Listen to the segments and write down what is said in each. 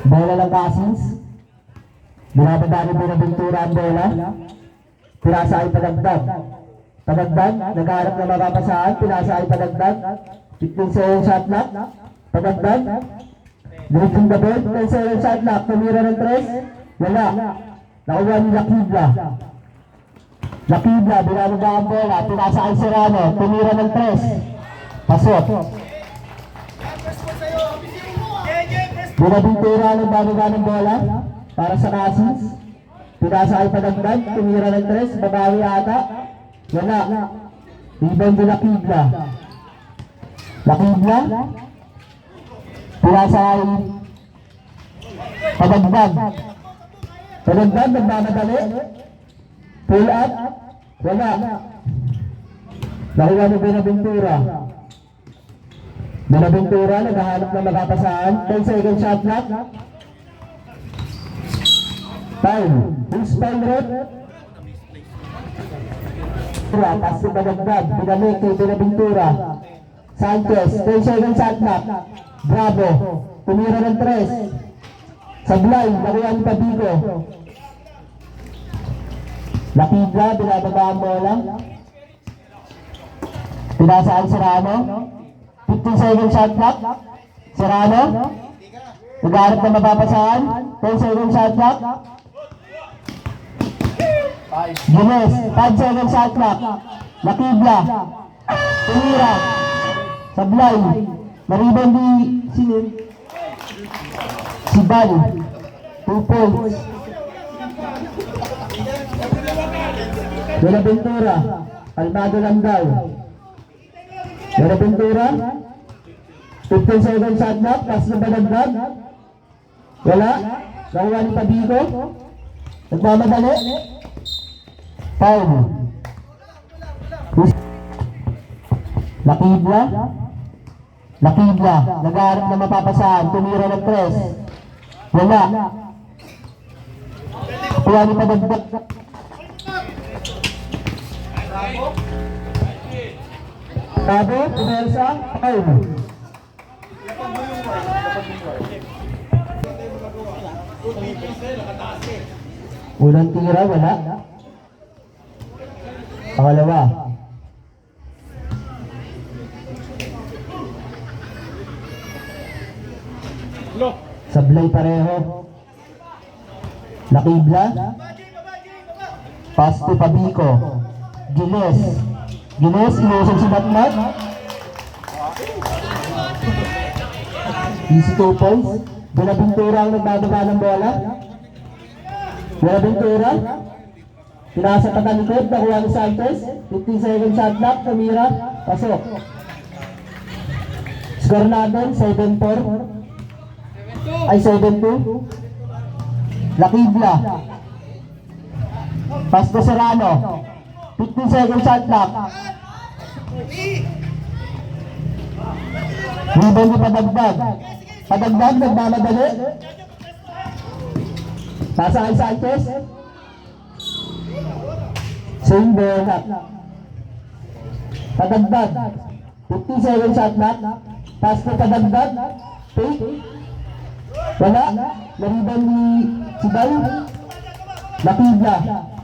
Bola ng Casis. Binababa ni Buenaventura ang bola. Pinasa ay padagdag. Padagdag, nagharap na mapapasaan. Pinasa ay padagdag. 15 second shot lock. Padagdag. Dribbling the ball. 10 second shot lock. Tumira ng 3. Wala. Nakuha ni Lakibla. Lakibla, binababa ang bola. Pinasa ay Serrano. Tumira ng 3. Pasok. Buenaventura ng bababa ng bola para sa Casis. Pinasa ay padagdag, tumira ng 3, babawi ata. Wala. Rebound ni Lakibla. Lakibla. Pinasa ay padagdag. Padagdag, nagmamadali. Pull up. Wala. Nakuha ni Buenaventura. Buenaventura, naghahanap na magkapasaan. 10 second shot clock. Time. Who's time rep? Pass to Badagdag. Pinamik kay Buenaventura. Sanchez. 10 second shot clock. Bravo. Tumira ng 3. Sablay. Nakuha ni Pabigo. Lakibla. Binababa ang bola. Pinasa ang Serrano. 15 second shot clock. Serrano. Nagharap na mapapasaan. 10 second shot clock. Gines. 5 second shot clock. Lakibla. Tumira. Sablay. Naribon di Sinin. Sibal. 2 points. Buenaventura. Kalmado lang daw. Buenaventura. 15 second shot clock. Pass na Badagdag. Wala. Nakuha ni Pabigo. Nagmamadali. Foul. Lakibla. Lakibla. Nagharap na mapapasaan. Tumira ng 3. Wala. Nakuha ni Padagdag. Tabo, pumersa, foul. Unang tira, wala. Pangalawa. Sablay pareho. Lakibla. Pass to Pabico. Gines. Gines, inusan si Batman. Easy 2 points. Buenaventura ang nagbababa ng bola. Buenaventura. Pinasa ka talikod, nakuha ni Santos. 15 second shot clock, tumira. Pasok. Score natin, 7-4. Ay, 7-2. Lakibla. Pass to Serrano. 15 second shot clock. Rebound ni Padagdag. Padagdag, nagmamadali. Pasa kay Sanchez. Same bola. Padagdag. 15 second shot clock. Pass to Padagdag. Take. Wala. Nariband ni Sibal. Lakibla.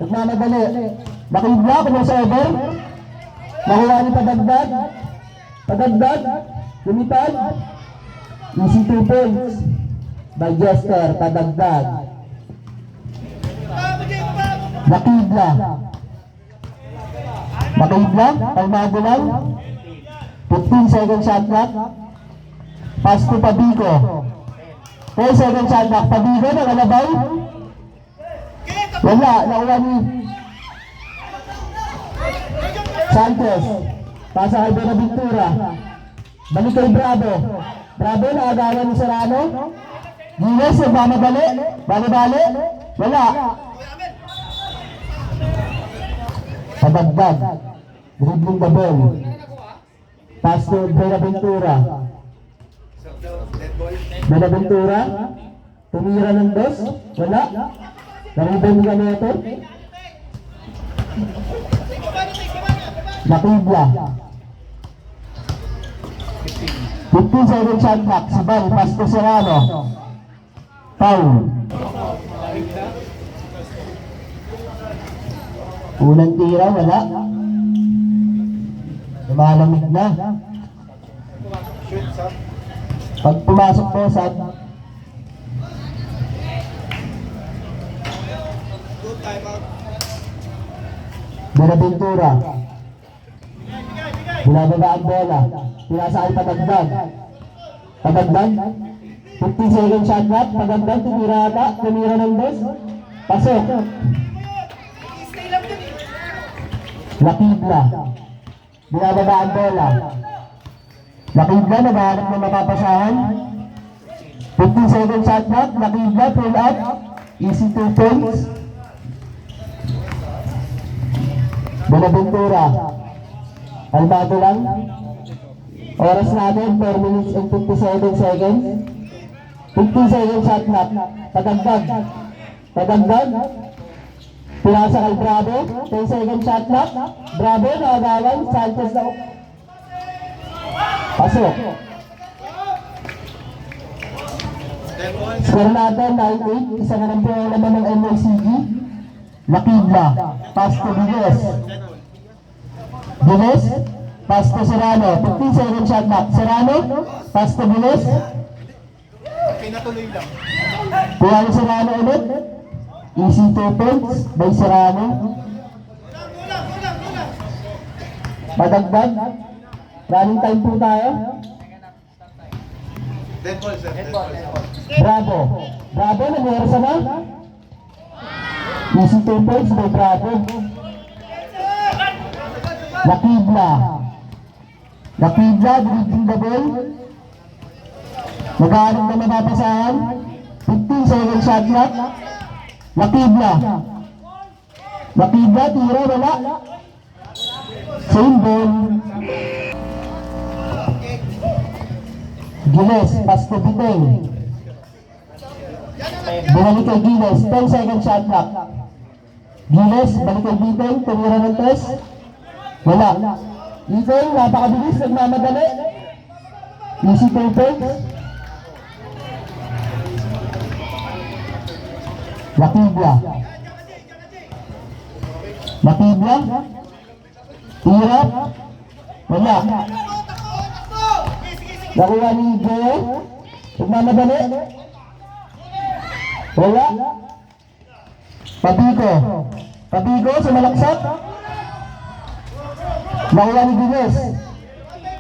Nagmamadali. Lakibla, crossover. Nakuha ni Padagdag. Padagdag. Lumitad. Easy 2 points. By Jester, Padagdag. Lakibla. Lakibla, kalmado lang. 15 second shot clock. Pass to Pabico. 10 second shot clock. Pabico, nakalabay. Wala, nakuha ni Santos. Pasa kay Buenaventura. Balik kay Bravo. Bravo, nakagawa ni Serrano. Gines, nagmamadali. Bali-bali. Wala. Padagdag. Dribbling the ball. Pass to Buenaventura. Buenaventura. Tumira ng 2. Wala. Naribon nga nito. Lakibla. 15 second shot clock. Sibal, pass to Serrano. Foul. Unang tira, wala. Lumalamig na. Pag pumasok po, Sad. Buenaventura. Binababa ang bola. Pinasakay Padagdag. Padagdag. 15 second shot clock. Padagdag. Tumira ng dos. Pasok. Lakibla. Binababa ang bola. Lakibla. Naghahanap ng mapapasahan. 15 second shot clock. Lakibla. Pull up. Easy 2 points. Buenaventura. Kalmado lang. Oras natin, 4 minutes and 57 seconds. 15 seconds shot clock. Padagdag. Padagdag. Pinasa kay Bravo. 10 seconds shot clock. Bravo, nakagawan. Sanchez na. Pasok. Score natin, 9-8. Isa na lang po naman ng MLCG. Lakibla. Pass to Giles. Giles. Pass to Serrano. 15 seconds shot clock. Serrano. Pass to Giles. Pinatuloy lang. Kuha ni Serrano ulit. Easy 2 points by Serrano. Padagdag. Running time po tayo. Dead ball, sir. Dead ball. Bravo. Bravo, nag-uwersa na. Easy 2 points by Bravo. Lakibla. Lakibla, dribbling the ball. Naghahanap na mapapasahan. 15 second shot clock. Lakibla. Lakibla, tira, wala. Same ball. Giles, pass to Biteng. Bumalik kay Giles, 10 second shot clock. Giles, balik kay Biteng, tumira ng test. Wala. Biteng, napakabilis, nagmamadali. Easy 2 points. Lakibla. Lakibla. Tira. Wala. Nakuha ni Joe. Nagmamadali. Wala. Pabigo. Pabigo sa malaksak. Nakuha ni Giles.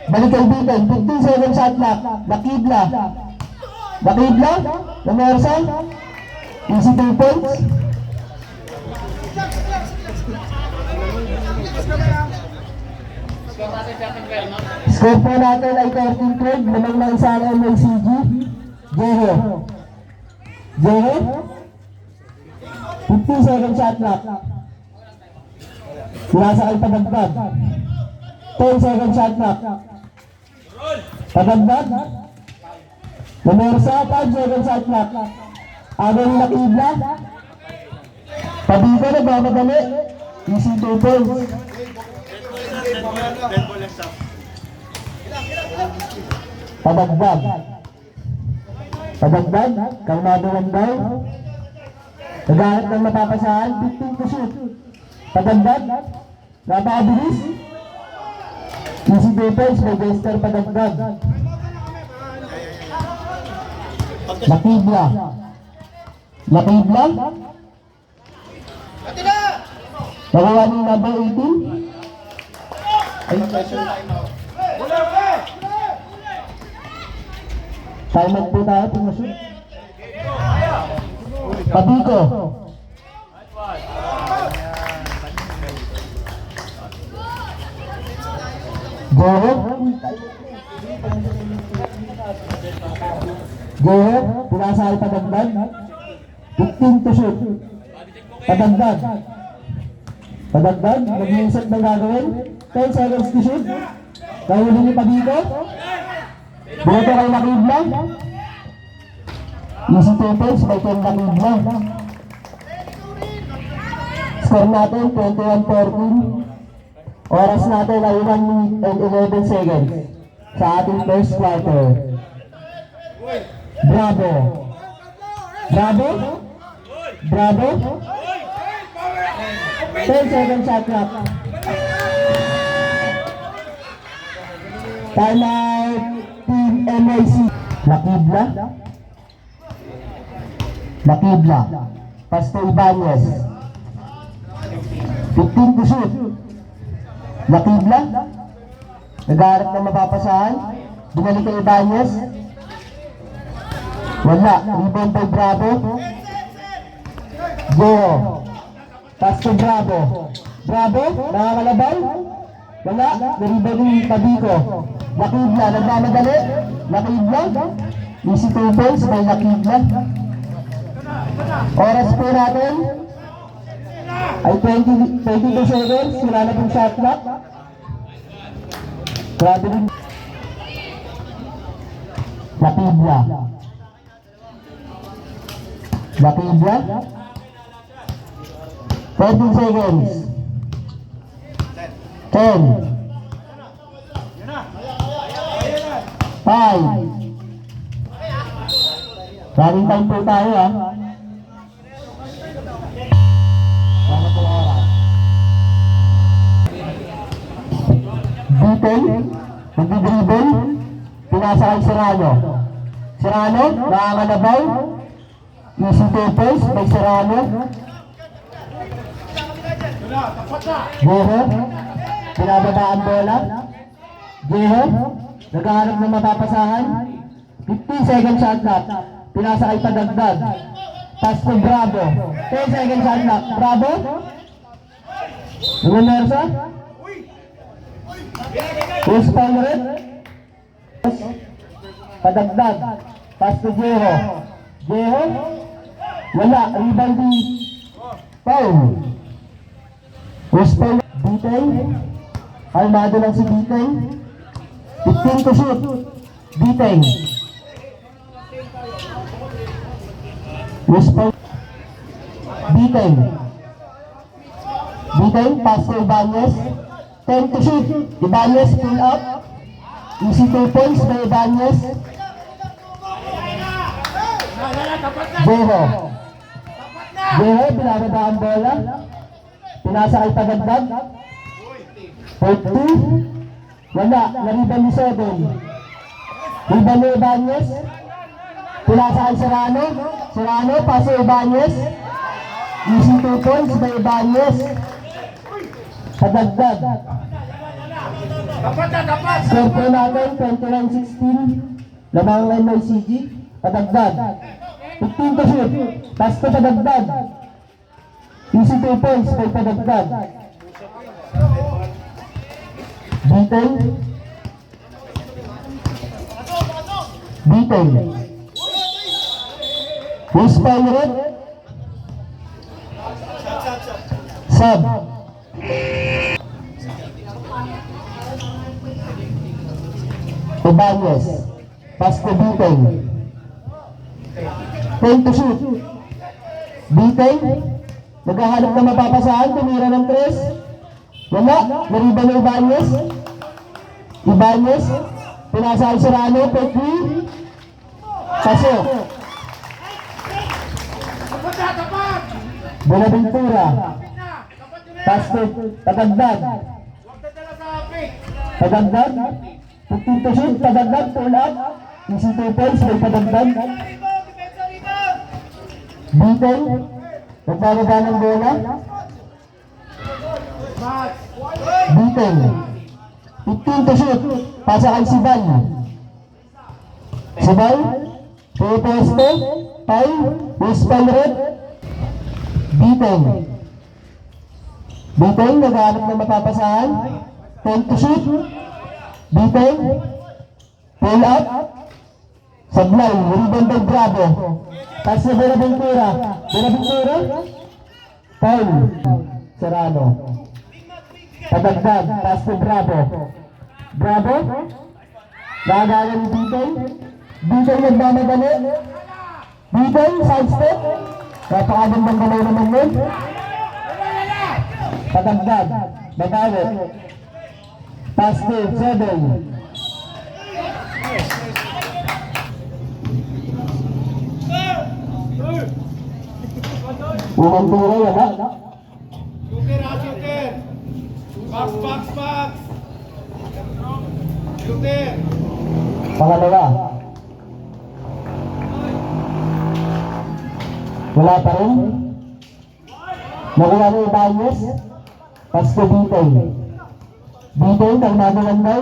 Balik kay Biteng. 15 seconds shot clock. Lakibla. Lakibla. Lamerson. Easy 2 points. Score po natin ay 13-12. Lamang na isa ng MLCG. Jeho. Jeho. 15 second shot clock. Pinasa kay Padagdag. 10 second shot clock. Padagdag. Lamersa, 5 second shot clock. Agong Lakibla. Pabigo, nagmamadali. Easy 2 points. Dead ball lang, sir. Padagdag. Padagdag. Kalmado lang daw. Naghahanap ng mapapasahan. 15 to shoot. Padagdag. Napakabilis. Easy 2 points by Jester Padagdag. Lakibla. Lakibla. Nakuha ni number 18. Ay, time out po tayo, pumasok. Pabigo. Joho. Joho, pinasahal Padagdag. 15 to shoot. Padagdag. Padagdag, nag-iisip ng gagawin. 10 seconds to shoot. Nahuli ni Pabigo. Buto kay Lakibla. Easy 2 points by Ken Lakibla. Score natin 21-14. Oras natin ay 1 minute and 11 seconds sa ating first quarter. Bravo. Bravo. Bravo. 10 seconds shot clock. Timeout Team NYC. Lakibla. Lakibla. Pasto Ibanez. 15 to shoot. Lakibla. Nag-aarap na mapapasahan. Binalik kay Ibanez. Wala. Rebound by Bravo. Go. Pasto Bravo. Bravo. Nakakalabay. Wala. Nariban yung Tabico. Lakibla. Nagmamadali. Lakibla. Easy 2 points by Lakibla. Oras po natin ay 22 seconds. Wala na pong shot clock. Grabe rin. Lakibla. Lakibla. 14 seconds. 10. 5. Running time po tayo ha. Para po oras. Detail. Nagdi-dribble. Pinasa kay Serrano. Serrano. Nakakalabaw. Easy 2 points by Serrano. Jeho. Pinababa ang bola. Jeho. Naghahanap ng mapapasahan. 15 seconds shot clock. Pinasa kay Padagdag. Pass to Bravo. 10 seconds shot clock. Bravo. Rumersa. Who's Palmeret? Padagdag. Pass to Jeho. Jeho. Wala. Rebound di Paul. Who's Palmeret? Bitay. Almado lang si Bitay. 15 to shoot. Bitay. Whisper. Bitay. Bitay, pass to Ibanez. 10 to shoot. Ibanez pull up. Easy 2 points by Ibanez. Jeho. Jeho, binababa ang bola. Pinasa kay Padagdag. 42. Wala, nariban ni Sodon. Riban ni Ibanez. Pinasa kay Serrano. Serrano, pass to Ibanez. Easy 2 points by Ibanez. Padagdag. Score po natin, 29-16. Lamang ng MyCG. Padagdag. 15 to shoot. Pass to Padagdag. Easy 2 points by Padagdag. Bitay. Bitay. Who's Palmeret? Sub. Ibanez. Pass to Bitay. 10 to shoot. Bitay. Naghahanap na mapapasahan. Tumira ng 3. Wala. Nariba na Ibanez. Ibanez. Pinasa kay Serrano. 3. Pasok. Buenaventura. Pass to Padagdag. Padagdag. 15 to shoot. Padagdag. Pull up. Easy 2 points by Padagdag. Bitay. Nagbababa ng bola. Bitay. 15 to shoot. Pasa kay Sibal. Sibal. Pupesto. Tay. Wispalred. Bitay. Bitay. Naghahanap na mapapasahan. 10 to shoot. Bitay. Pull up. Sablay. Rebound by Bravo. Pass na Buenaventura. Buenaventura. Paul. Serrano. Padagdag. Pass to Bravo. Bravo. Nagagawa ni Bitay. Bitay nagmamadali. Bitay. Side step. Napakagandang galaw naman yun. Padagdag. Bagawit. Pass to Zedel. Unang turo, wala. Shooter ha, shooter. Box, box, box. Shooter. Pangalawa. Wala pa rin. Nakuha ni Ibanez. Pasko Biteng. Biteng, kalmado lang daw.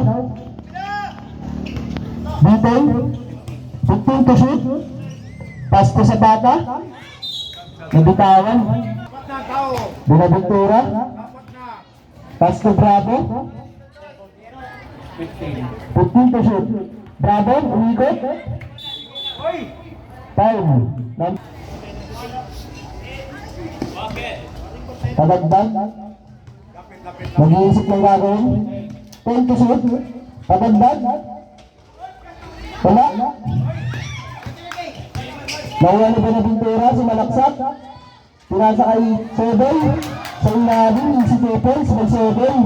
Biteng. 15 to shoot. Pasko sa bata. Nabitawan. Dapat na, tao. Bunaventura. Dapat na. Pasko Bravo. 15 to shoot. Bravo, umikot. Hoy! Foul. Padagdag. Lapit. Mag-iisip ng gagawin. 10 to shoot. Padagdag. Wala. Nakuha ni Bunaventura, sumalaksak. Pinasa kay Sobel. Sa ilalim, si Tepels, may Sobel.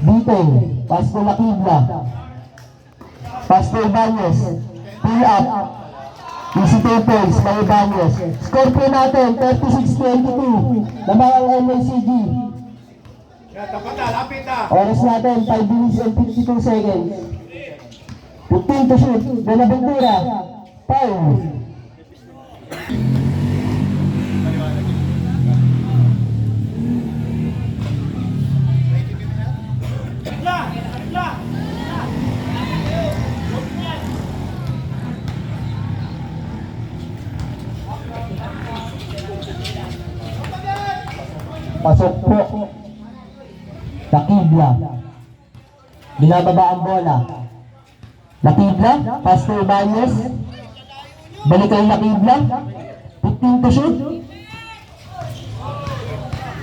Biteng, Pasto Lakibla. Pasto Ibanez. Pull up. Easy Tepels, may Ibanez. Score po natin, 36-22. Lamang ang MLCG. Yan, dapat na, lapit na. Oras natin, 5 minutes and 52 seconds. 15 to shoot. Bunaventura. Foul. Pasok po. Lakibla. Binababa ang bola. Lakibla, Pasto Ibanez. Balik kay Lakibla. 15 to shoot.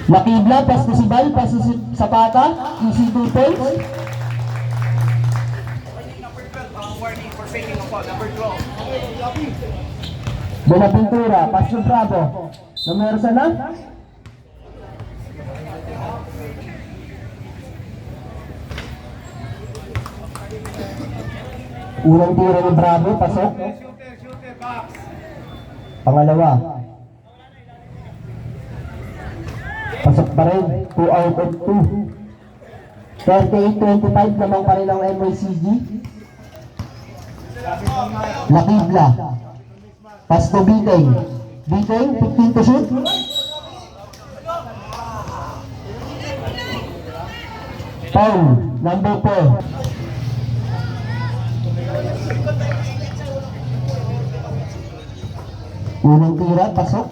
Lakibla, Pasto Sibal, Pasto Zapata. Easy 2 points. Warning for faking a foul, number 12. Bunaventura, Pasto Bravo. Numero sana? Unang tiro ni Bravo, pasok. Shooter, box. Pangalawa. Pasok pa rin. 2 out of 2. 38-25 naman pa rin ang MYCG. Lakibla. Pasto Biteng. Biteng, 15 to shoot. Foul, number 4. Unang tira, pasok.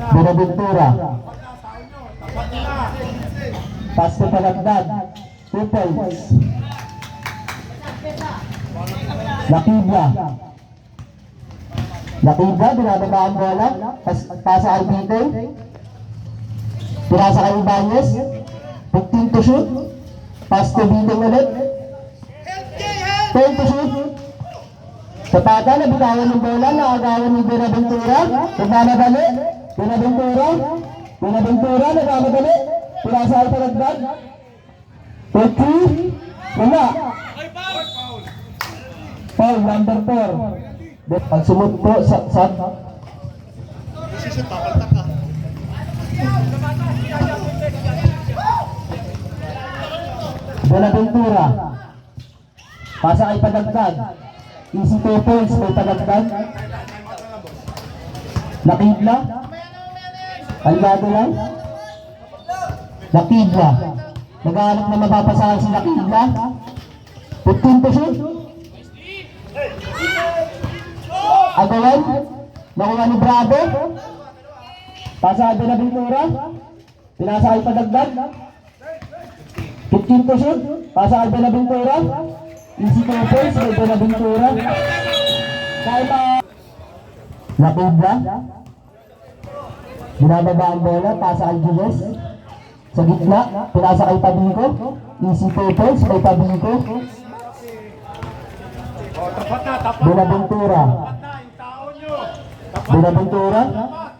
Bunaventura. Dapat na. Pasto Palagdag. 2 points. Lakibla. Lakibla, binababa ang bola. Pasa kay Biteng. Pinasa kay Ibanez. 15 to shoot. Pasto Biteng ulit. 10 to shoot. Zapata, nabitawan ng bola. Nakagawan ni Bunaventura. Nagmamadali. Bunaventura, nagmamadali. Pinasa kay Palagdag. 20. Wala. Foul, number 4. Pagsumot po sa Bunaventura. Pasa kay Padagdag. Easy 2 points, may Padagdag. Lakibla. Algado lang. Lakibla. Nag-aalok na mapapasahan si Lakibla. 15 to shoot. Agawan. Nakuha ni Bravo. Pasa kay Bunaventura. Pinasa kay Padagdag. 15 to shoot. Pasa kay Bunaventura. Easy 2 points kay Bunaventura. Time out. Lakibla. Binababa ang bola. Pasa kay Giles. Sa gitna. Pinasa kay Pabico. Easy 2 points kay Pabico. Tapat na. Bunaventura. Tapat na, yung tao nyo. Tapat Bunaventura.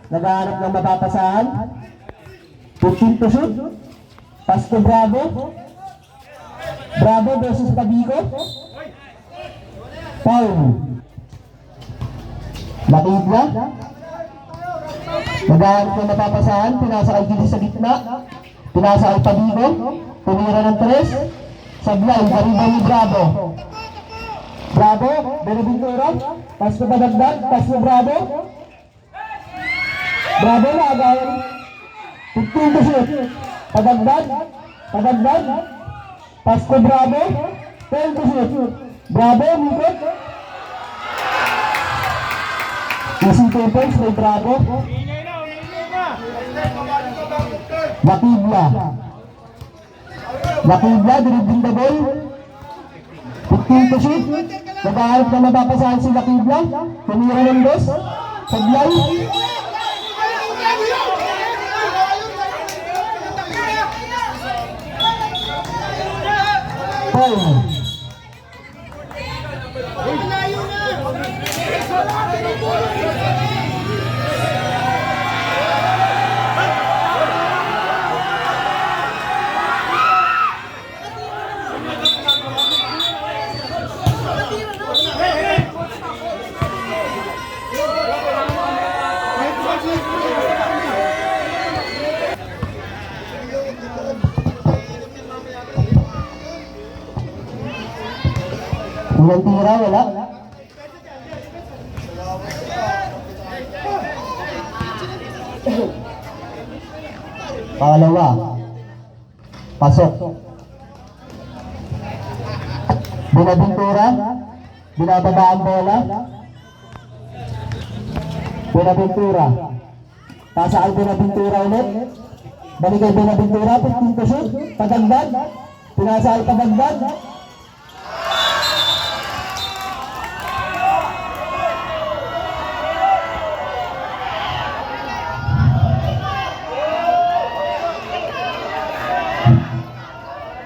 naghahanap ng mapapasahan. 15 to shoot. Pass to Bravo. Bravo versus Pabico. Foul. Lakibla. Naghahanap ng mapapasahan. Pinasa kay Gilis sa gitna. Pinasa kay Pabico. Tumira ng 3. Sablay. Gariba ni Bravo. Bravo. Benaventura. Pass to Padagdag. Pass to Bravo. Bravo na agawan. 15 to shoot. Padagdag. Padagdag. Pass to Bravo. 10 to shoot. Bravo. Mikot. Easy 2 points by Bravo. Lakibla. Lakibla. Dribbling the ball. 15 to shoot. Naghahanap na mapapasahan si Lakibla. Tumira ng 2. Sablay. Foul. Unang tira, wala. Pangalawa. Pasok. Benaventura. Binababa ang bola. Benaventura. Pasa kay Benaventura ulit. Balik kay Benaventura. 15 to shoot. Padagdag. Pinasa kay Padagdag.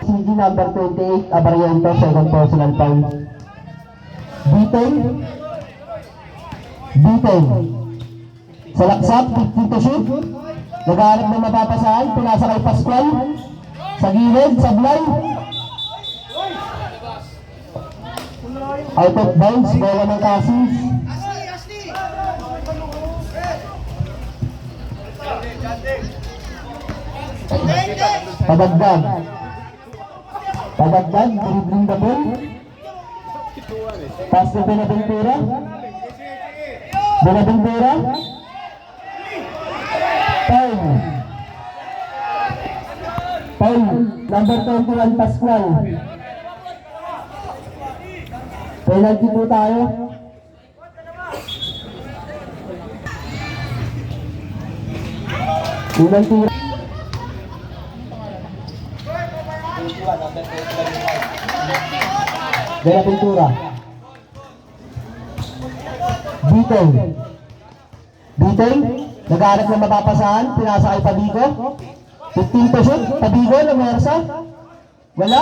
CG number 28, Abariento, second personal foul. Biting. Biting. Sa laksap, 15 to shoot. Naghahanap ng mapapasahan, pinasa kay Pascual. Sa gilid, sablay. Out of bounds, bola ng Casis. Padagdag. Padagdag, dribbling the ball. Pass to Benaventura. Benaventura. Foul. Foul. Number 21, Pascual. Penalty po tayo. Unang tira. Benaventura. Biting. Biting. Naghanap ng mapapasahan. Pinasa kay Pabico. 15 to shoot. Pabico na mersa. Wala.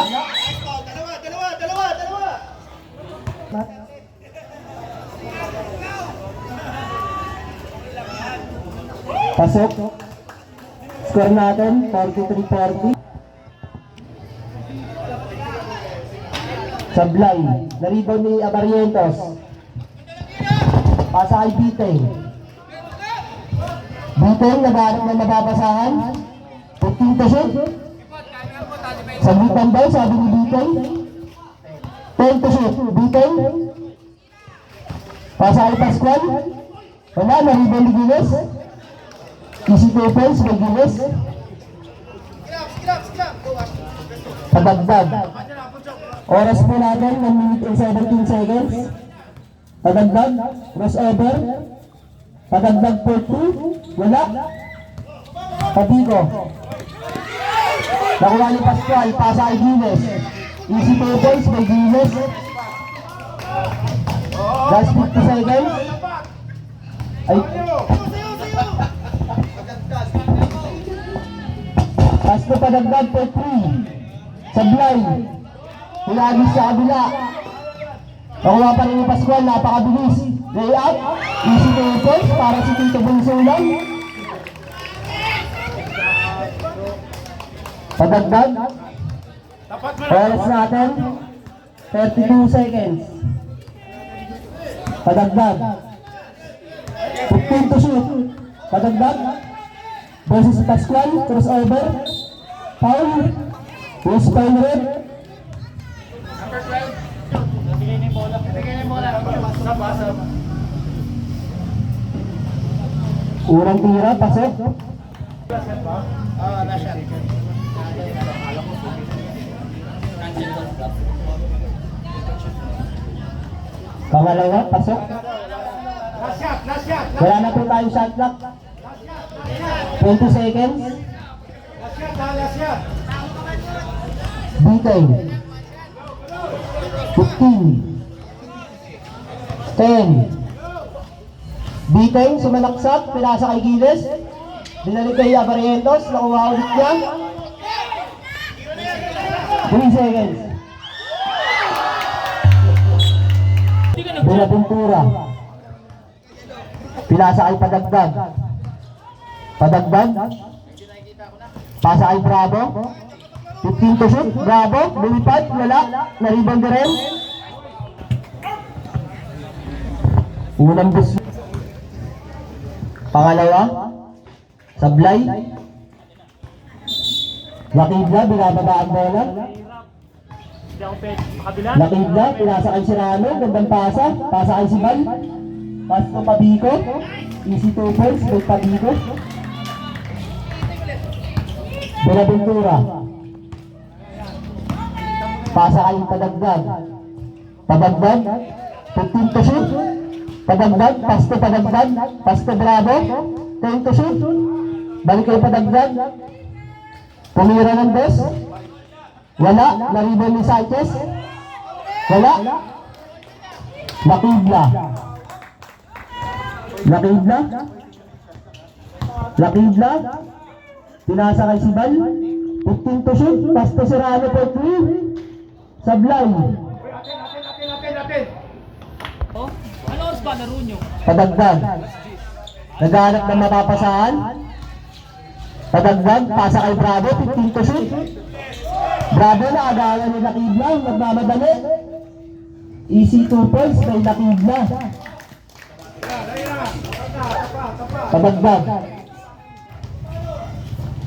Pasok. Score natin 43-40. Sablay. Na-rebound ni Abarientos. Pasa kay Biting. Biting, naghanap ng mababasahan. 15 to shoot. Saglitan daw, sabi ni Biting. 10 to shoot. Biting. Pasa kay Pascual. Wala, na-rebound ni Giles. Easy 2 points by Giles. Padagdag. Oras po natin, 1 minute and 17 seconds. Padagdag, crossover. Padagdag for 2. Wala. Pabico. Nakuha ni Pascual, pasa kay Giles. Easy 2 points by Giles. Last 50 seconds. Ay. Pass to Padagdag for 3. Sablay. Pinagis sa kabila. Nakuha pa rin ni Pascual, napakabilis. Lay up, easy to points para si Tito Bunsulan. Padagdag. Oras natin, 32 seconds. Padagdag. 15 to shoot. Padagdag. Versus Pascual, crossover. Foul. Who's foul red? Number 12. Nabigay na yung bola. Nabigay na yung bola. Basa. Unang tira, pasok. Nasa. Pangalawa, pasok. Last shot. Wala na po tayong shot clock. 20 seconds. Last shot. Bitay. 15. 10. Bitay, sumalaksak, pinasa kay Giles. Binalik kay Abarientos, nakuha ulit niya. 3 seconds. Bunaventura. Pinasa kay Padagdag. Padagdag. Pasa kay Bravo. 15 to shoot. Bravo. Lumipad. Wala. Na-rebound na rin. Unang gusto. Pangalawa. Sablay. Lakidla. Binababa ang bola. Lakidla. Pinasa kay Sirano. Gandang pasa. Pasa kay Sibal. Pass to Pabiko. Easy 2 points. May Pabiko. Bunaventura. Pasa kay Padagdag. Padagdag. 15 to shoot. Padagdag. Pass to Padagdag. Pass to Bravo. 10 to shoot. Balik kay Padagdag. Pumira ng dos. Wala. Na-rebound ni Sanchez. Wala. Lakidla. Lakidla. Pinasa kay Sibal. 15 to shoot. Pass to Serrano for 3. Sablay. Atin. Ano oras ba laro nyo? Padagdag. Naghanap ng mapapasahan. Padagdag. Pasa kay Bravo. 15 to shoot. Bravo na agawan ni Lakidla. Nagmamadali. Easy 2 points kay Lakidla. Padagdag.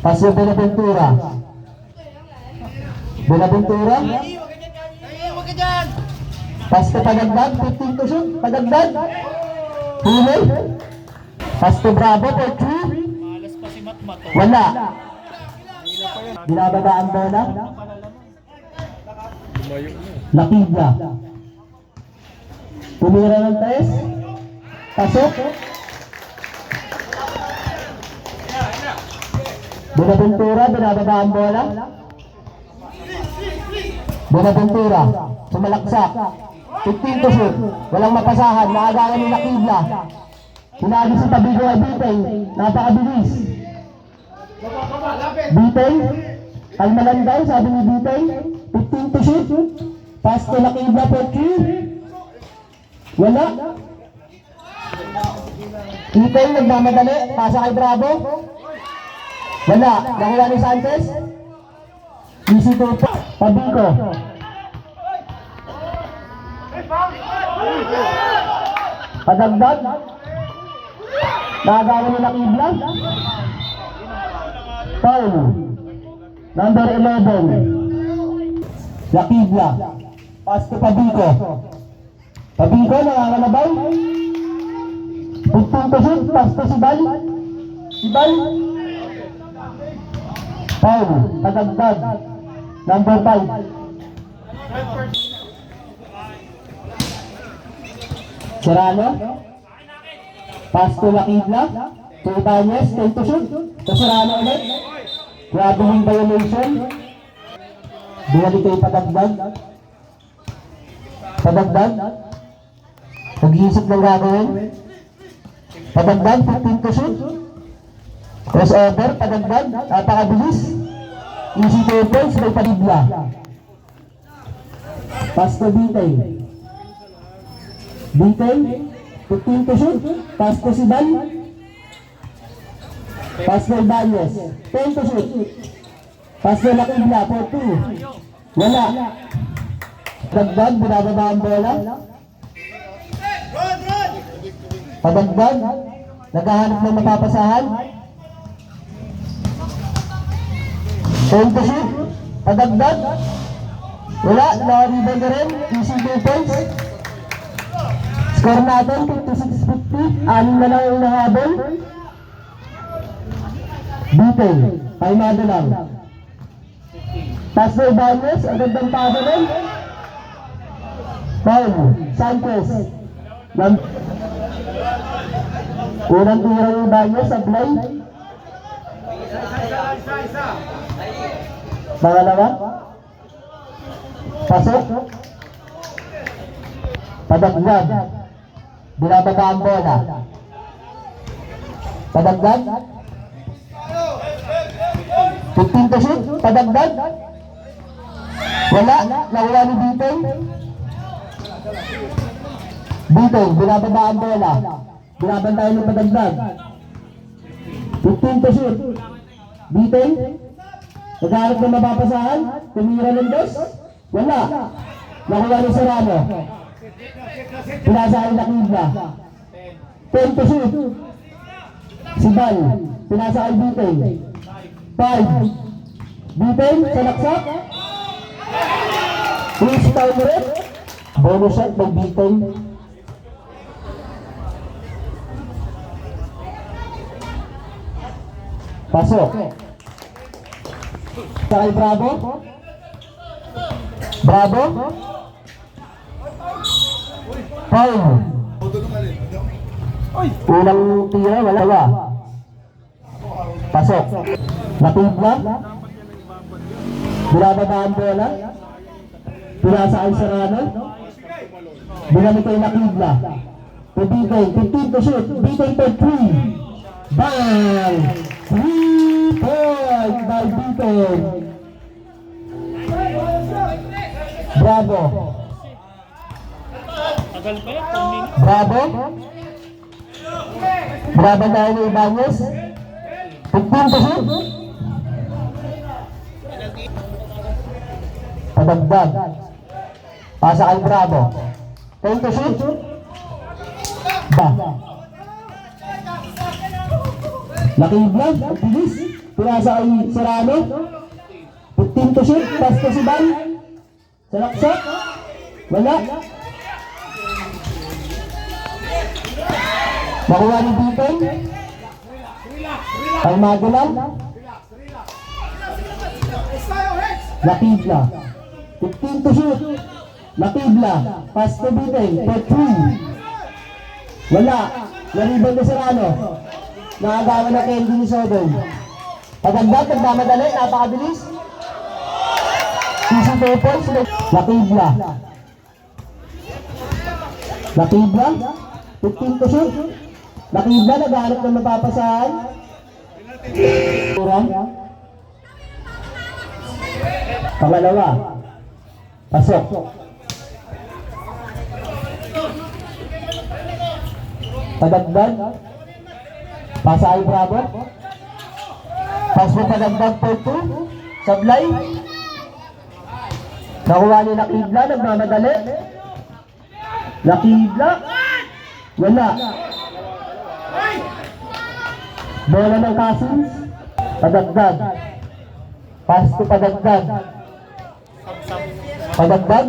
Paso Bunaventura. Bunaventura. Huwag ka dyan! Pasto Padagdag. 15 to shoot. Padagdag. Huli. Pasto Bravo for 2. Malas pa si Matmat. Wala. Binababa ang bola. Lakidla. Tumira ng 3. Pasok. Bunaventura, binababa ang bola. Bunaventura, sumalaksak. 15 to shoot. Walang mapasahan. Naagawan ni Lakidla. Hinagi si Tabigo ay Bitay. Napakabilis. Bitay. Kalma lang daw, sabi ni Bitay. 15 to shoot. Pass to Lakidla for 3. Wala. Bitay nagmamadali. Pasa kay Bravo. Wala. Nakuha ni Sanchez. Easy to Pabiko. Padagdag. Nagawa ni Lakidla. Foul. Number 11. Lakidla. Pass to Pabiko. Pabiko nangangalabay. 15 to shoot. Pass to Sibal. Sibal. Foul. Padagdag. Number 5. Serrano. Pass to Lakidla. To Ibanez. 10 to shoot. To Serrano ulit. Grabe yung violation. Binalik kay Padagdag. Padagdag. Pag-iisip ng gagawin. Padagdag. 15 to shoot. Crossover. Padagdag. Napakabilis. Easy 2 points. May Padibla. Pass to Bitay. Bitin, 15 to shoot. Pass to si Bal. Pass to Ibanez, 10 to shoot. Pass to Lakibla, 4-2. Wala. Dagdag, binababa ang bola. Padagdag, naghahanap ng mapapasahan. 10 to shoot. Padagdag. Wala, na-rebound na rin. Easy 2 points. Score natin, 56-50. 6 na lang yung nahabol. Bitin, paimado lang. Pass to Ibanez, ang gandang pasa nun. Paul, Sanchez. Unang tira yung Ibanez, sablay. Pangalawa. Pasok. Padagdag. Binababa ang bola. Padagdag. 15 to shoot. Padagdag. Wala. Nakuha ni Bitin. Bitin. Binababa ang bola. Binabantayan ng padagdag. 15 to shoot. Bitin. Nagharap na mapapasahan. Tumira ng dos. Wala. Nakuha ni Serrano. Pinasahin na Kibla. 10 to shoot. Si Bal. Pinasahin Bitin. 5. Bitin sa laksak. Please time rin. Bonus shot by Bitin. Pasok. Kay Bravo. Bravo. Paul. Unang tira, wala. Pasok. Natubla. Binababa ang bola. Pinasa ay Serrano. Binamit kay Nakibla. Bitin, 15 to shoot. Bitin for 3. Bang! 3 points by Bitin. Bravo. Bravo. Bravo tayo ni Ibanez. 15 to shoot. Padagdag. Pasa kay Bravo. 10 to shoot. Ba. Nakibla. Ang bilis. Pinasa kay Serrano. 15 to shoot. Pass to si Bal. Sa laksak. Wala. Nakuha ni Bitin. Ay magulang. Nakibla. 15 to shoot. Nakibla. Pass to Bitin. For 3. Wala. Naribang na Serrano. Nakagawa na Candy ni Sobel. Pagandang, nagmamadali. Napakabilis. Easy 2 points. Nakibla. Nakibla. 15 to shoot. Nakibla, naghanap ng mapapasahan. Pangalawa. Pasok. Padagdag. Pasa ay Bravo. Pasok padagdag for 2. Sablay. Nakuha ni Nakibla, nagmamadali. Nakibla. Wala. Bola ng Cousins. Padagdag. Pass to padagdag. Padagdag.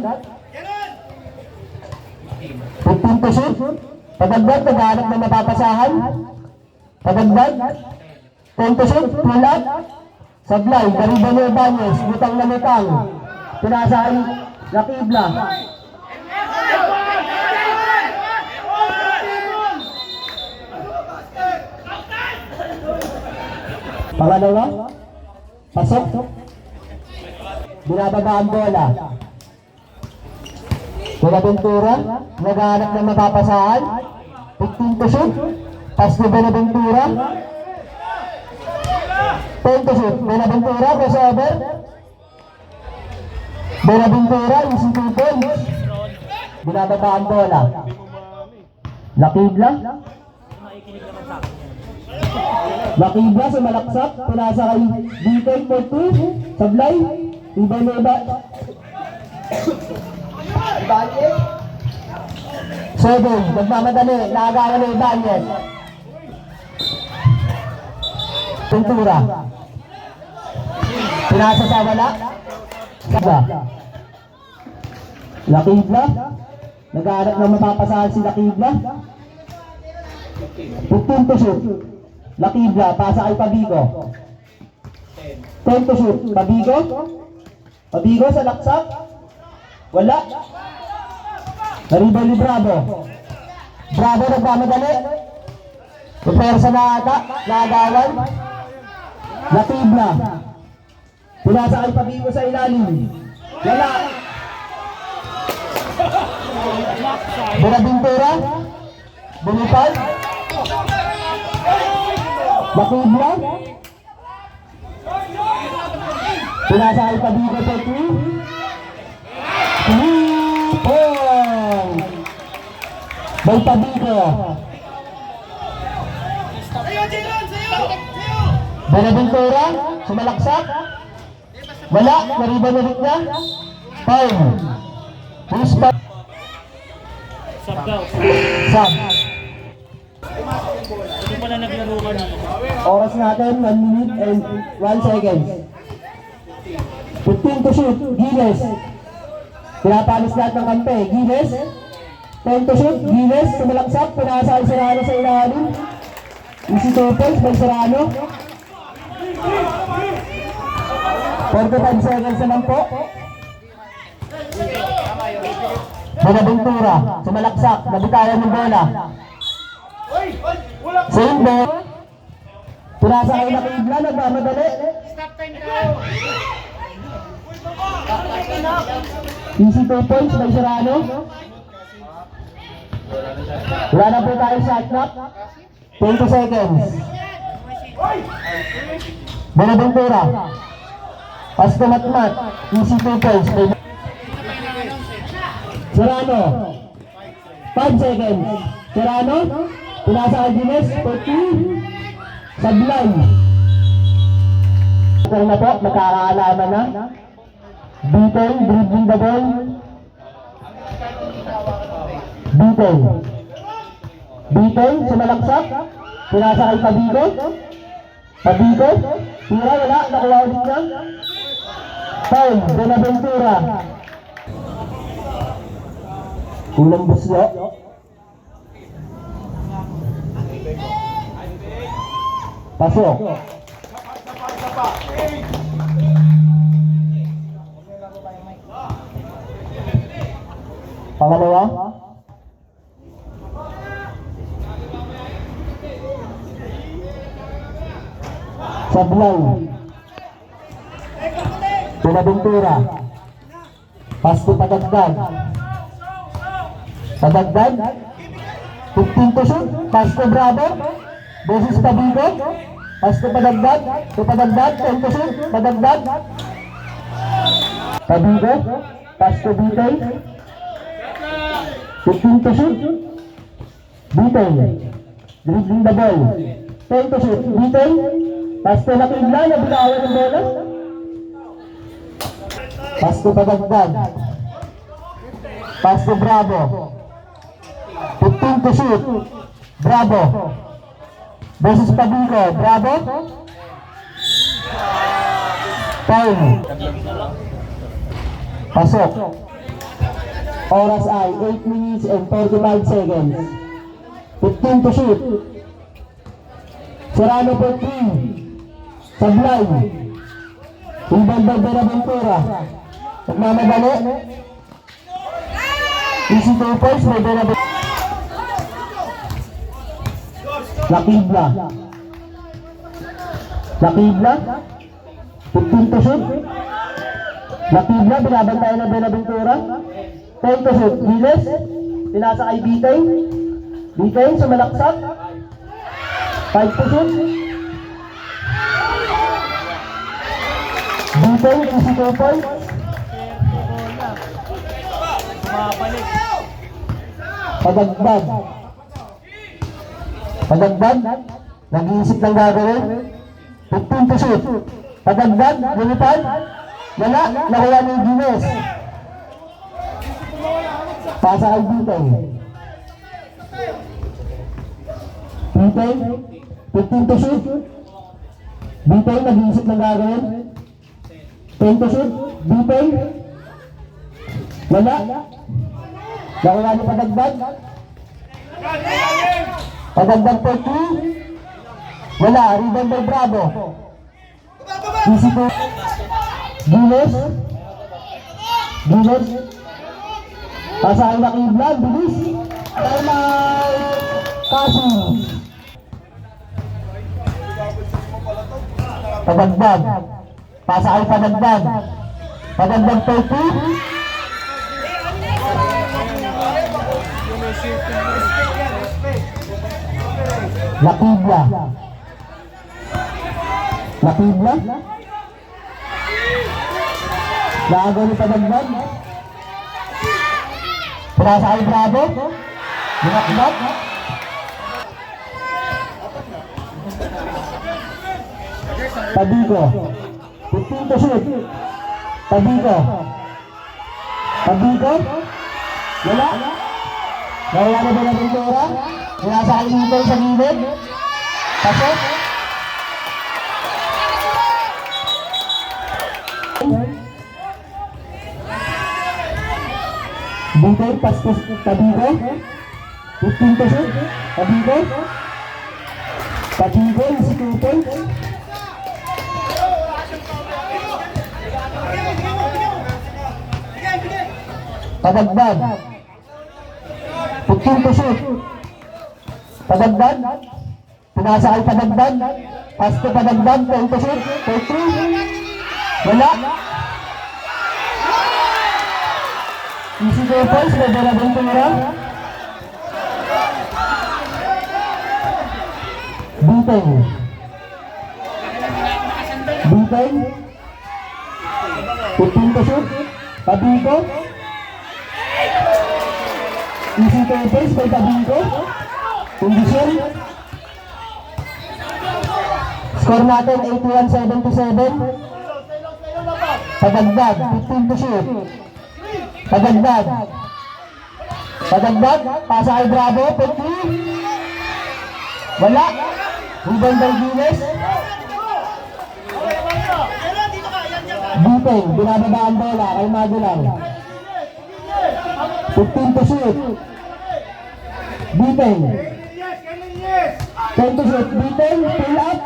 15 to shoot. Padagdag, naghanap ng mapapasahan. Padagdag. 10 to shoot. Pulat. Sablay. Garibano Ibanez. Butang na lutang. Pinasahan Nakibla. Pangalawa. Pasok. Binababa ang bola. Benaventura. Naghanap ng mapapasahan. 15 to shoot. Pass to Benaventura. 10 to shoot. Benaventura. Crossover. Benaventura. Easy 2 points. Binababa ang bola. Lakibla. Lakibla sa malaksak. Pinasa kay Bikay for 2. Sablay. Ibay na iba. 7. Nagmamadali. Naagawan na Ibanez. Pintura. Pinasa sa wala. Sabla. Lakibla. Nag-aaral na mapapasahan si Lakibla. 15 to shoot. Lakibla, pasa kay Pabigo. 10 to shoot. Pabigo. Pabigo sa laksak. Wala. Naribay ni Bravo. Bravo nagmamadali. Pupersa na ata. Naagawan. Lakibla. Pinasa kay Pabigo sa ilalim. Wala. Buenabintura. Bumipal. Lakibla. Pinasa kay Pabigo sa 3. 3 points. By Pabigo. Buenaventura, sumalaksak. Wala, nariban ulit niya. Foul. Push back. Sub daw. Sub. Ito pala naglaro ka na. Oras natin, 1 minute and 1 second. 15 to shoot, Giles. Pinapalis lahat ng kampe, Giles. 10 to shoot, Giles, sumalaksak. Pinasa ay Serrano sa ilalim. Easy 2 points by Serrano. 45 seconds naman po. Buenaventura, sumalaksak, nabitayan ng bola. Same ball. Pinasa kayo na Kibla, nagmamadali. Easy 2 points by Serrano. Wala na po tayo shot clock. 20 seconds. Buenaventura. Pass to Matmat. Easy 2 points. Serrano. 5 seconds. Serrano. Pinasa kay Gines. 40. Sablay. Ito na po. Magkakaalaman na. Detail. Dribbling the ball. Detail. Detail. Sumalaksak. Pinasa kay Pabigo. Pabigo. Tira. Wala. Nakuha ulit niya. Foul. Buenaventura. Ulang buslo. Pasok. Pangalawa. Sablay. Buenaventura. Pass to Padagdag. Padagdag. 15 to shoot. Pass to Bravo. Beses Pabigo. Pass to Padagdag. To Padagdag. 10 to shoot. Padagdag. Pabigo. Pass to Bitay. 15 to shoot. Bitay. Dribbling the ball. 10 to shoot. Bitay. Pass to Lakibla. Nabitawan ng bola. Pass to Padagdag. Pass to Bravo. 15 to shoot. Bravo. Beses Pabigo. Bravo. Foul. Pasok. Oras ay 8 minutes and 45 seconds. 15 to shoot. Serrano for 3. Sablay. Ibanda Buenaventura. Nagmamadali. Easy 2 points by Buenaventura. Lakibla. Lakibla. 15 to shoot. Lakibla, binabantayan ng Buenaventura. 10 to shoot. Giles. Pinasa kay Bitay. Bitay, sumalaksak. 5 to shoot. Bitay, easy 2 points. Mabalik. Padagdag. Padagdag, nag-iisip ng gagawin. 15 to shoot. Padagdag, lumipad. Wala, nakuha ni Guinness. Pasa kay Bitay. Bitay, 15 to shoot. Bitay, nag-iisip ng gagawin. 10 to shoot. Bitay. Wala. Nakuha ni Padagdag. Padagdag 30. Wala, rebound by Bravo. Easy to. Guinness. Guinness. Pasa kay Nakiblan, bilis. Timeout. Passing. Padagdag. Pasa kay Padagdag. Padagdag 30. Nakibla. Nakibla. Laagaw ni Padagdag. Purasa kay Bravo. Binakbak. Tabico. 15 to shoot. Tabico. Tabico. Wala. Nawala na ba na Ventura? Nasa kay Ito sa gilid. Pasok. Bitay, pastos, Tabico. 15 to shoot. Tabico. Tabico, easy 2 points. Padagdag. 15 to shoot. Padagdag. Pinasa kay Padagdag. Pass to Padagdag. 10 to shoot. 30. Wala. Easy 2 points. Bebera Ventura. Bitay. Bitay. 15 to shoot. Tabico. Easy 2 points by Tabico. Condition. Score natin 81-77. Padagdag. 15 to shoot. Padagdag. Padagdag. Pasa kay Bravo. 50. Wala. Rebound by Guinness. Bitay. Binababa ang bola kay Magulang. 15 to shoot. Bitay. 10 to shoot. Bitay. Pull up.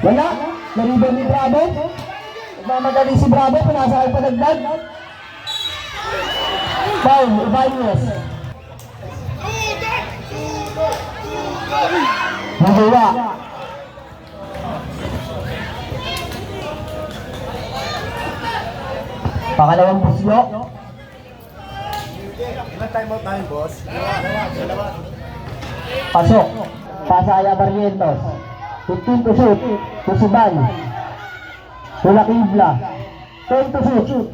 Wala. Naribon ni Bravo. Nagmamadali si Bravo. Pinasa kay Padagdag. Foul. Ibanez. Nagawa. Pangalawang pusyo. Ilang timeout tayo, boss? Dalawa. Pasok. Pasaya Barrientos. 15 to shoot. Tusuban. Tula Kibla. 10 to shoot.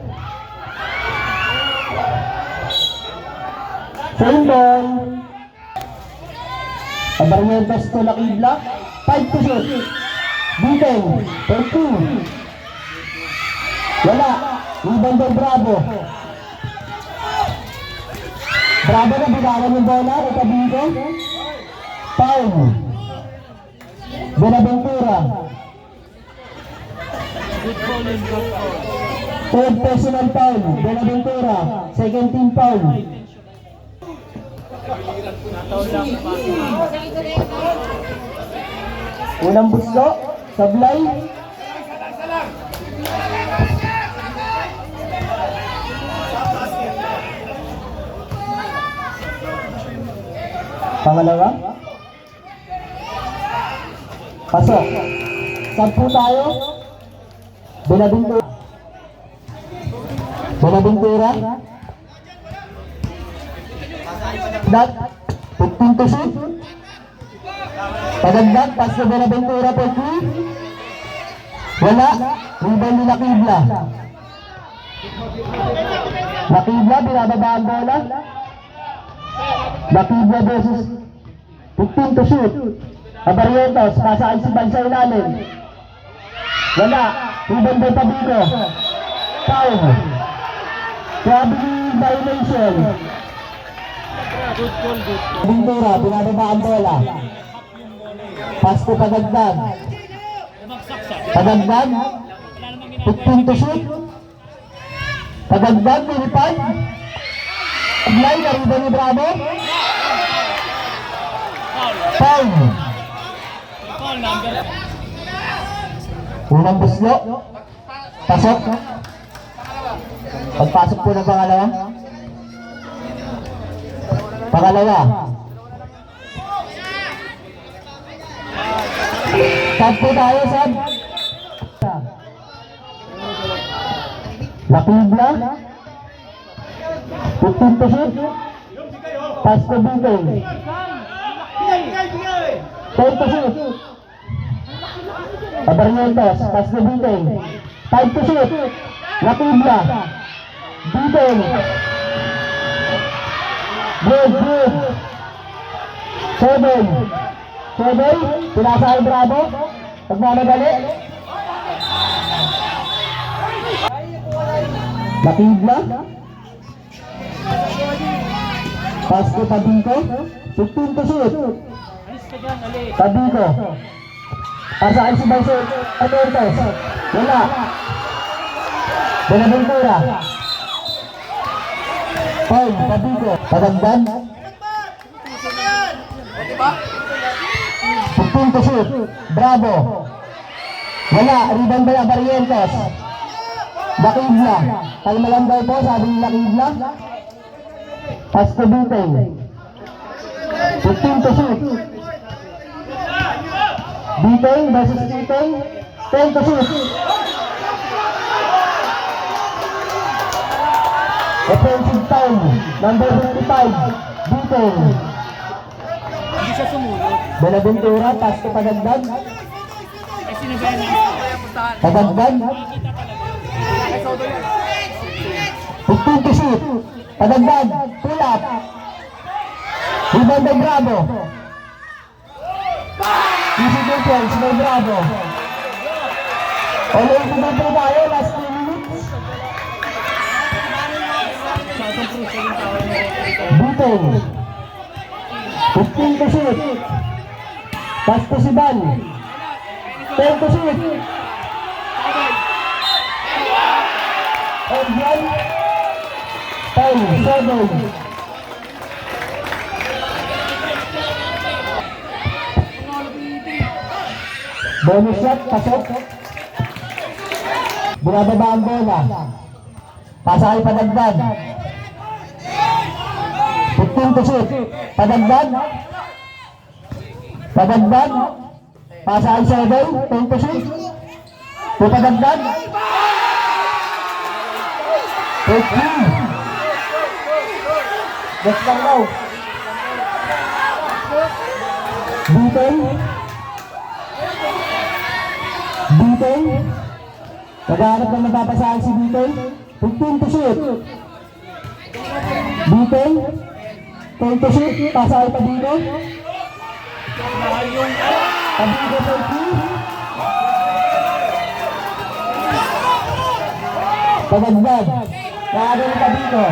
Same ball. Barrientos Tula Kibla. 5 to shoot. Bitay. 13. Wala. Rebound by Bravo. Bravo na bilangan yung bola. Itabigo. Foul. Buenaventura. Third personal foul. Buenaventura. Second team foul. Unang busto. Sablay. Pangalawa. Pasok. 10 tayo. Buenaventura. Buenaventura. That 15 to shoot. Padagdag. Pass to Buenaventura for 3. Wala. Rebound ni Nakibla. Nakibla. Binababa ang bola. Nakibla versus 15 to shoot. Abarientos, pasakay si Ban sa ilalim. Wala. Rebound by Pabico. Foul. Traveling violation. Good call, good call. Bintura, binababa ang bola. Pass to Padagdag. Bumagsak. Padagdag. 15 to shoot. Padagdag, nilipad. Aglay, nariba ni Bravo. Foul. Foul. Foul number. Unang buslo. Pasok. Pagpasok po ng pangalawa. Pangalawa. Sab po tayo, sab. Lapibla. 15 to shoot. Pass to Bigay. 10 to shoot. Abarientos, pass to Bigay. 5 to shoot. Lapibla. Bigay. Good. 7. Pinasa ay Bravo. Pagmamagali. Lapibla. Pass to Pabico. 15 to shoot. Alis ka dyan, Ali. Pabico. Pasaan si Banso. Atortes. Wala. Benaventura. Paul. Pabico. Padagdan. 15 to shoot. Bravo. Wala. Rebound by Abarientos. Lakibla. Kalma lang daw po, sabi ni Lakibla. Pass to Bitay. 15 to shoot. Bitay versus Bitay. 10 to shoot. Offensive foul. Number 55. Bitay. Hindi siya sumunod. Benaventura, pass to Padagdag. Kasi nag-aano. Padagdag. 15 to shoot. Padagdag. Pull up. Rebound by Bravo. Easy defense by Bravo. All over na po tayo. Last 2 minutes. Butong. 15 to shoot. Pass to si Ban. 10 to shoot. And one. 10, 7. Bonus shot, pasok. Binababa ang bola. Pasakay Padagdag. 15 to shoot. Padagdag. Padagdag. Pasakay 7. 10 to shoot. Padagdag. 13. Just lang daw. Bitay. Naghahanap na mapapasahan si Bitay. 15 to shoot. Bitay. 10 to shoot. Pasakay Pabico. Pabico 13. Padagdag. Nakagal ni Pabico.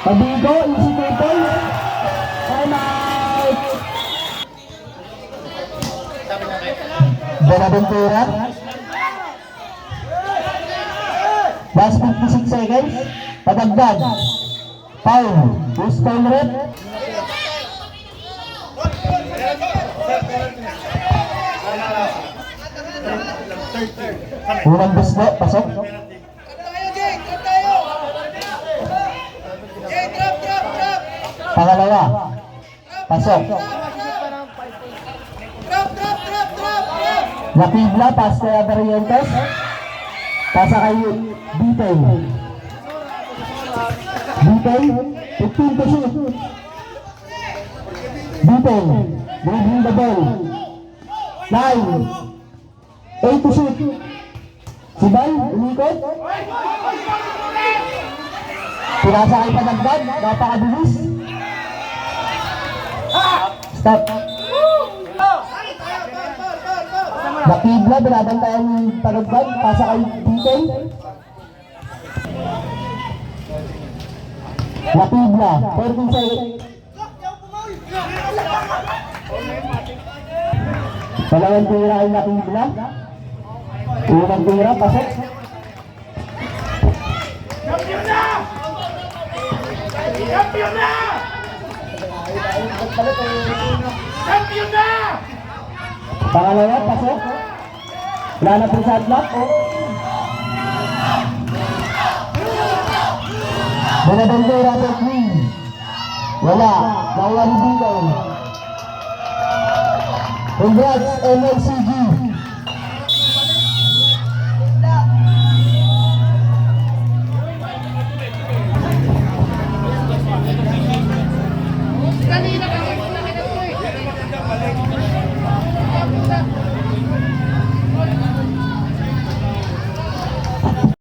Pabico, easy 2 points. Time out. Benaventura. Last 56 seconds. Padagdag. Foul. Who's foul rep? Unang buslo. Pasok. Pangalawa. Pasok. Lapibla, pass kay Abarientos. Pasa kay Bitay. Bitay, 15 to shoot. Bitay, dribbling the ball. 9, 8 to shoot. Si Bal, umikot. Pinasa kay Padagdag, napakabilis. Stop. Nakibla, binabantayan yung Talagban. Pasa kay Titen. Nakibla, 14 seconds. Dalawang tira ay Nakibla. Unang tira, pasok. Champion na! Champion na! Champion na! Pangalawa, pasok. Wala na po sa adlock. Bonaventura, Robert Queen. Wala. Nakuha ni Bicol. Congrats, MLCG.